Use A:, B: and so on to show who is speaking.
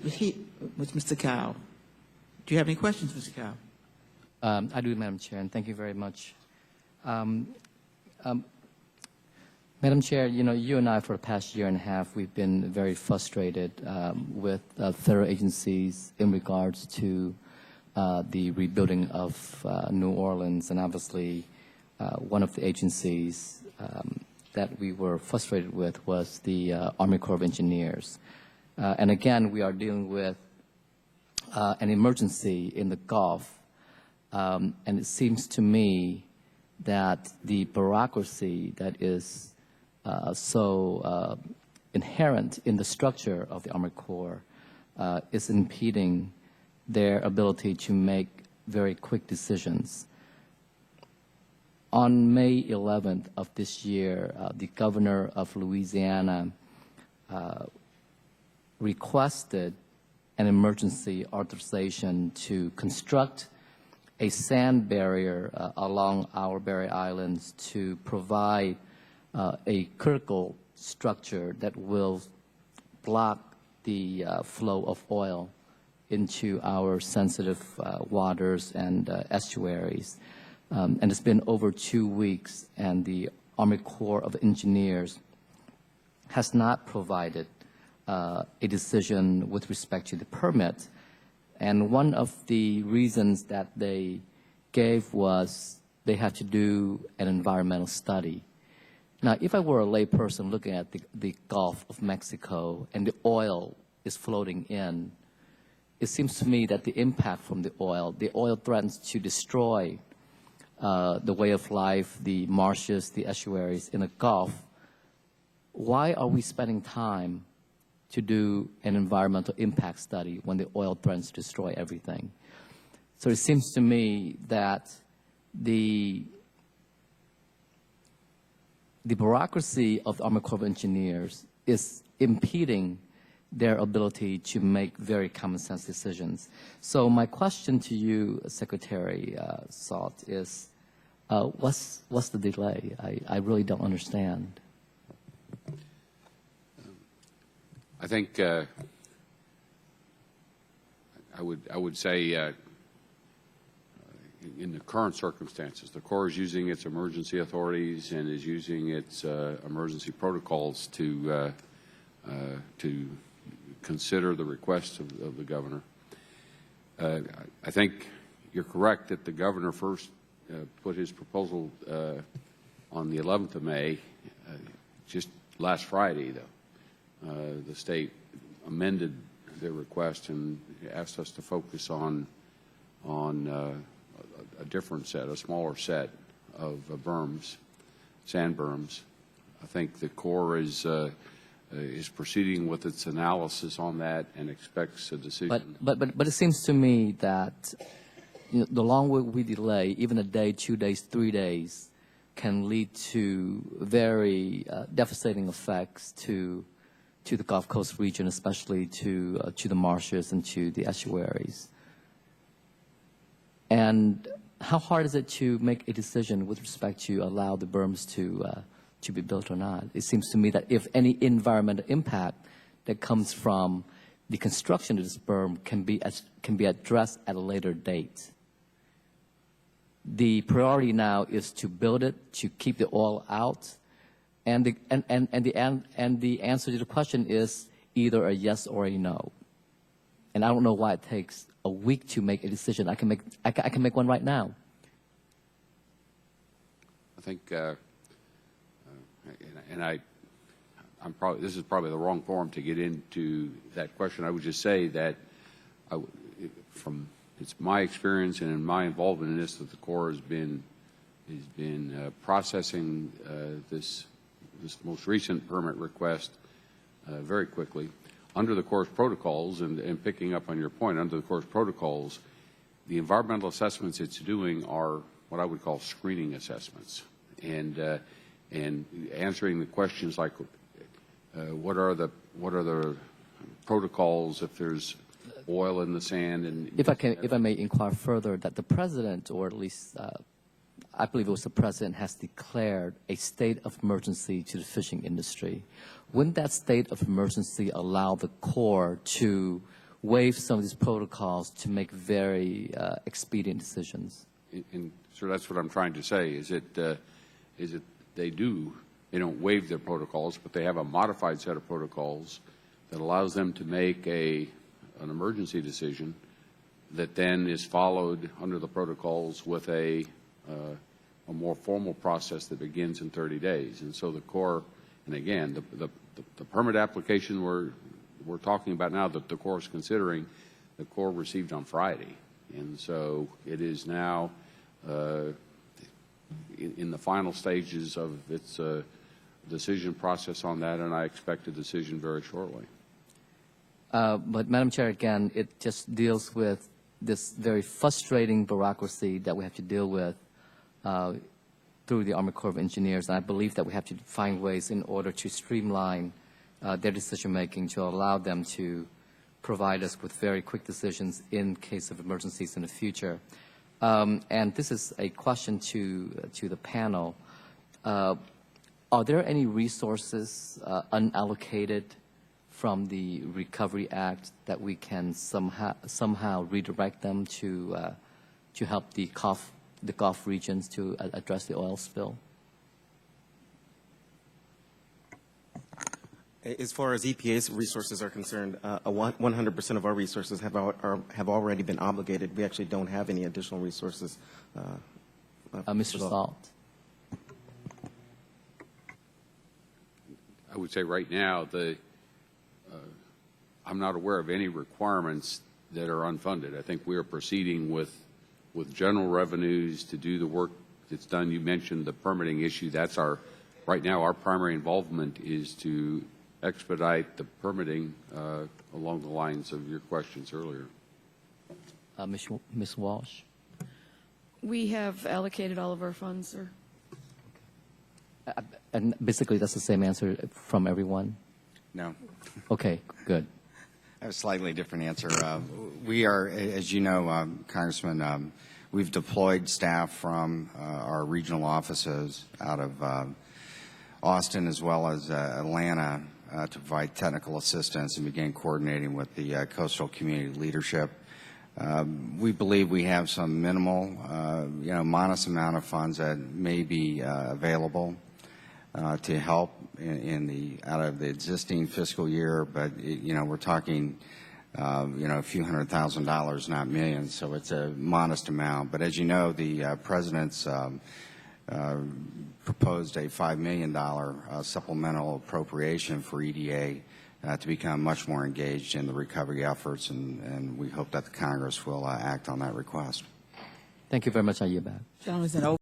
A: with Mr. Cow. Do you have any questions, Mr. Cow?
B: I do, Madam Chair, and thank you very much. Madam Chair, you and I for the past year and a half, we've been very frustrated with federal agencies in regards to the rebuilding of New Orleans, and obviously one of the agencies that we were frustrated with was the Army Corps of Engineers. And again, we are dealing with an emergency in the Gulf, and it seems to me that the bureaucracy that is so inherent in the structure of the Army Corps is impeding their ability to make very quick decisions. On May 11th of this year, the governor of Louisiana requested an emergency authorization to construct a sand barrier along our Barrier Islands to provide a critical structure that will block the flow of oil into our sensitive waters and estuaries. And it's been over 2 weeks, and the Army Corps of Engineers has not provided a decision with respect to the permit. And one of the reasons that they gave was they had to do an environmental study. Now, if I were a layperson looking at the Gulf of Mexico and the oil is floating in, it seems to me that the impact from the oil threatens to destroy the way of life, the marshes, the estuaries in the Gulf. Why are we spending time to do an environmental impact study when the oil threatens to destroy everything? So it seems to me that the bureaucracy of the Army Corps of Engineers is impeding their ability to make very common sense decisions. So my question to you, Secretary Salt, is what's the delay? I really don't understand.
C: I think I would say in the current circumstances, the Corps is using its emergency authorities and is using its emergency protocols to consider the request of the governor. I think you're correct that the governor first put his proposal on the 11th of May, just last Friday, though. The state amended their request and asked us to focus on a different set, a smaller set of berms, sand berms. I think the Corps is proceeding with its analysis on that and expects a decision.
B: But it seems to me that the longer we delay, even a day, 2 days, 3 days, can lead to very devastating effects to the Gulf Coast region, especially to the marshes and to the estuaries. And how hard is it to make a decision with respect to allow the berms to be built or not? It seems to me that if any environmental impact that comes from the construction of this berm can be addressed at a later date. The priority now is to build it, to keep the oil out, and the answer to the question is either a yes or a no. And I don't know why it takes a week to make a decision. I can make one right now.
C: I think, this is probably the wrong forum to get into that question. I would just say that it's my experience and in my involvement in this that the Corps has been processing this most recent permit request very quickly. Under the Corps protocols, and picking up on your point, under the Corps protocols, the environmental assessments it's doing are what I would call screening assessments, and answering the questions like what are the protocols if there's oil in the sand. And
B: if I may inquire further, that the president, or at least I believe it was the president, has declared a state of emergency to the fishing industry. Wouldn't that state of emergency allow the Corps to waive some of these protocols to make very expedient decisions.
C: And so that's what I'm trying to say, is that they don't waive their protocols, but they have a modified set of protocols that allows them to make an emergency decision that then is followed under the protocols with a more formal process that begins in 30 days. And so the Corps, and again, the permit application we're talking about now that the Corps is considering, the Corps received on Friday. And so it is now in the final stages of its decision process on that, and I expect a decision very shortly.
B: But Madam Chair, again, it just deals with this very frustrating bureaucracy that we have to deal with through the Army Corps of Engineers. And I believe that we have to find ways in order to streamline their decision-making to allow them to provide us with very quick decisions in case of emergencies in the future. And this is a question to the panel. Are there any resources unallocated from the Recovery Act that we can somehow redirect them to help the Gulf regions to address the oil spill?
D: As far as EPA's resources are concerned, 100% of our resources have already been obligated. We actually don't have any additional resources.
B: Mr. Salt.
C: I would say right now I'm not aware of any requirements that are unfunded. I think we are proceeding with general revenues to do the work that's done. You mentioned the permitting issue. That's right now our primary involvement is to expedite the permitting along the lines of your questions earlier.
B: Ms. Walsh.
E: We have allocated all of our funds, sir.
B: And basically that's the same answer from everyone?
F: No.
B: Okay, good.
F: I have a slightly different answer. We are, as you know, Congressman, we've deployed staff from our regional offices out of Austin as well as Atlanta to provide technical assistance and begin coordinating with the coastal community leadership. We believe we have some minimal, modest amount of funds that may be available to help out of the existing fiscal year, but we're talking a few $100,000, not millions, so it's a modest amount. But as you know, the President's proposed a $5 million supplemental appropriation for EDA to become much more engaged in the recovery efforts, and we hope that the Congress will act on that request.
B: Thank you very much. I yield back.
A: Gentlemen,